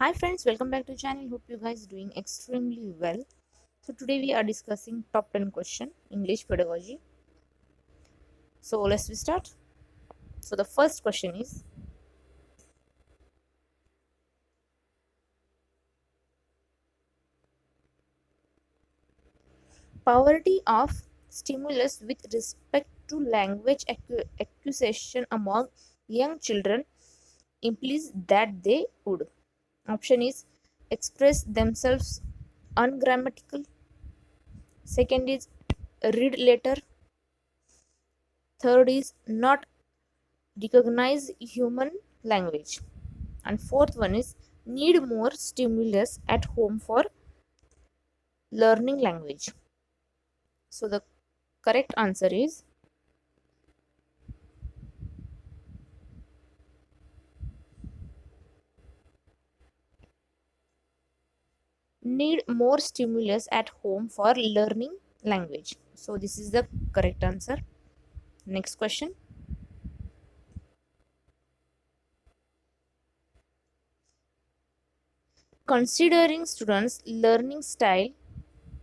Hi friends, welcome back to channel. Hope you guys doing extremely well. So today we are discussing top 10 question English pedagogy. So let's start. So the first question is, poverty of stimulus with respect to language acquisition among young children implies that they would. Option is express themselves ungrammatical. Second is read later. Third is not recognize human language, and fourth one is need more stimulus at home for learning language. So the correct answer is need more stimulus at home for learning language. So this is the correct answer. Next question. Considering students learning style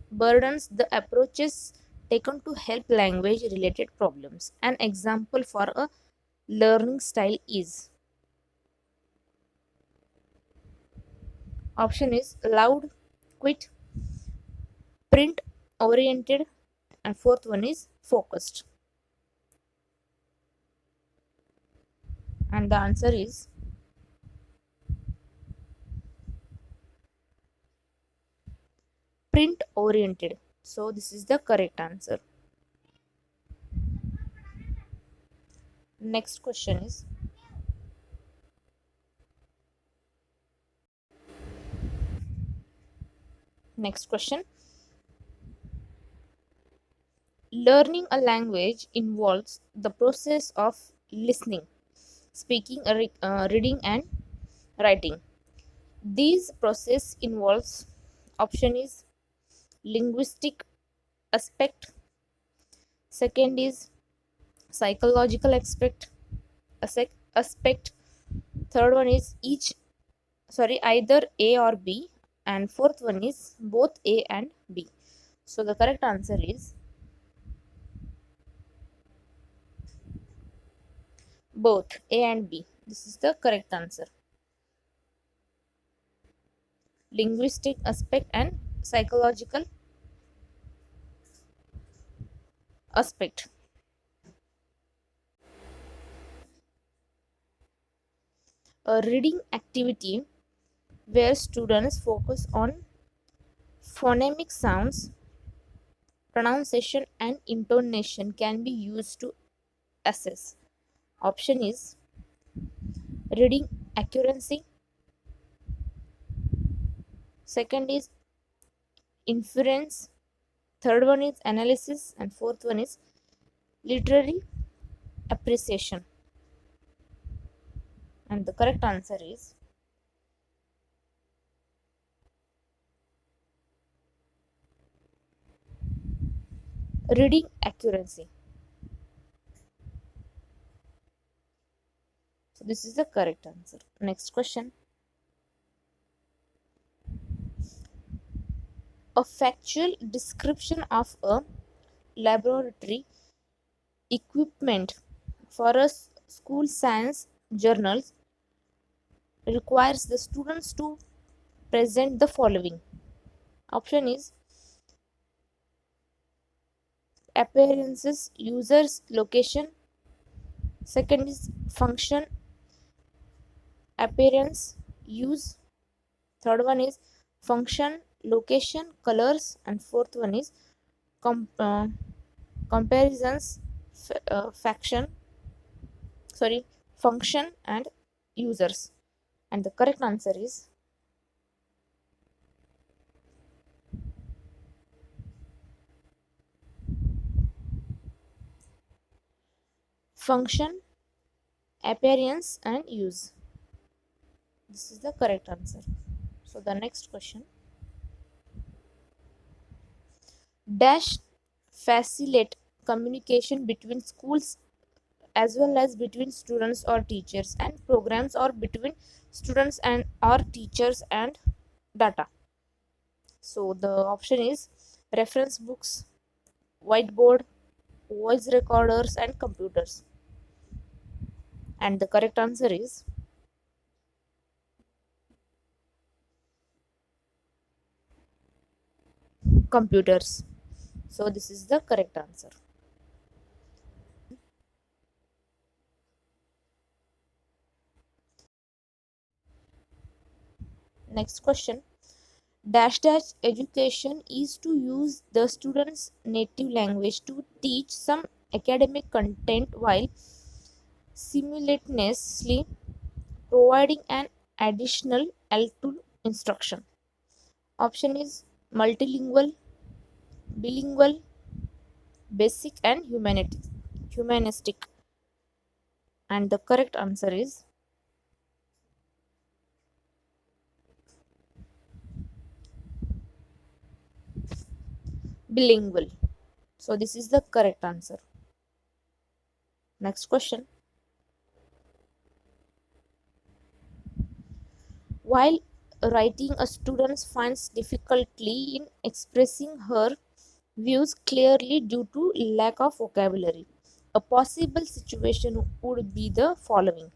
burdens, the approaches taken to help language related problems. An example for a learning style is, option is loud, quit, print oriented, and fourth one is focused. And the answer is print oriented. So this is the correct answer. Next question is, next question. Learning a language involves the process of listening, speaking, reading, and writing. These process involves, option is linguistic aspect. Second is psychological aspect. Third one is either A or B, and fourth one is both A and B. So the correct answer is both A and B. This is the correct answer. Linguistic aspect and psychological aspect. A reading activity where students focus on phonemic sounds, pronunciation, and intonation can be used to assess. Option is reading accuracy. Second is inference. Third one is analysis, and fourth one is literary appreciation. And the correct answer is reading accuracy. So this is the correct answer. Next question. A factual description of a laboratory equipment for a school science journal requires the students to present the following. Option is appearances, users, location. Second is function, appearance, use. Third one is function, location, colors, and fourth one is com- uh, comparisons, faction, sorry, function and users. And the correct answer is function, appearance, and use. This is the correct answer. So the next question. Dash facilitate communication between schools as well as between students or teachers, and programs or between students and or teachers and data. So the option is reference books, whiteboard, voice recorders, and computers. And the correct answer is computers. So this is the correct answer. Next question. Dash dash education is to use the student's native language to teach some academic content while simultaneously providing an additional L2 instruction. Option is multilingual, bilingual, basic, and humanistic. And the correct answer is bilingual. So this is the correct answer. Next question. While writing, a student finds difficulty in expressing her views clearly due to lack of vocabulary. A possible situation would be the following.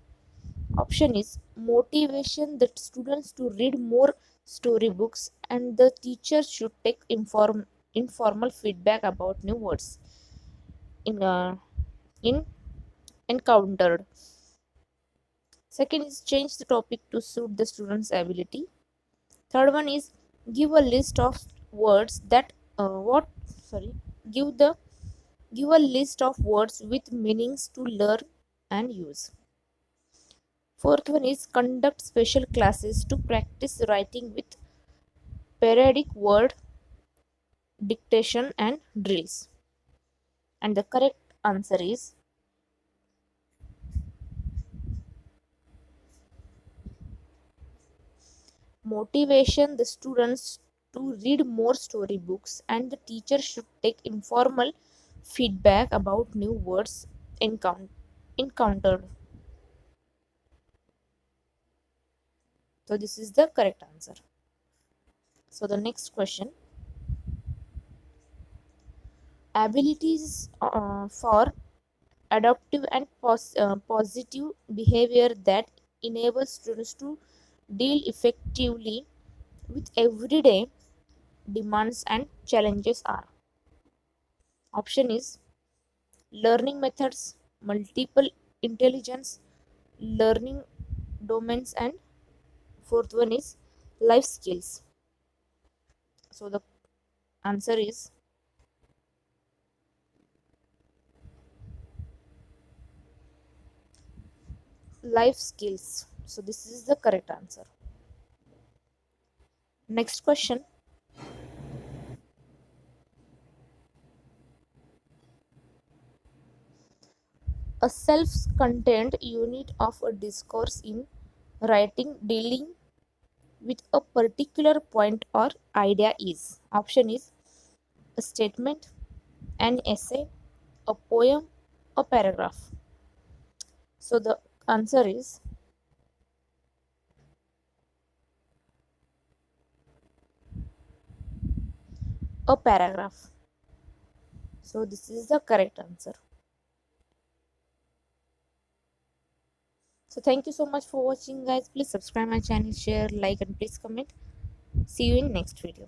Option is motivation the students to read more storybooks, and the teacher should take informal feedback about new words in encountered. Second is change the topic to suit the student's ability. Third one is give a list of words that what sorry give the give a list of words with meanings to learn and use. Fourth one is conduct special classes to practice writing with periodic word dictation and drills. And the correct answer is motivation the students to read more storybooks, and the teacher should take informal feedback about new words encountered. So this is the correct answer. So the next question. Abilities for adaptive and positive behavior that enable students to deal effectively with everyday demands and challenges are. Option is learning methods, multiple intelligence, learning domains, and fourth one is life skills. So the answer is life skills. So this is the correct answer. Next question. A self-contained unit of a discourse in writing dealing with a particular point or idea is. Option is a statement, an essay, a poem, a paragraph. So the answer is a paragraph. So this is the correct answer. So thank you so much for watching, guys. Please subscribe my channel, share, like, and please comment. See you in next video.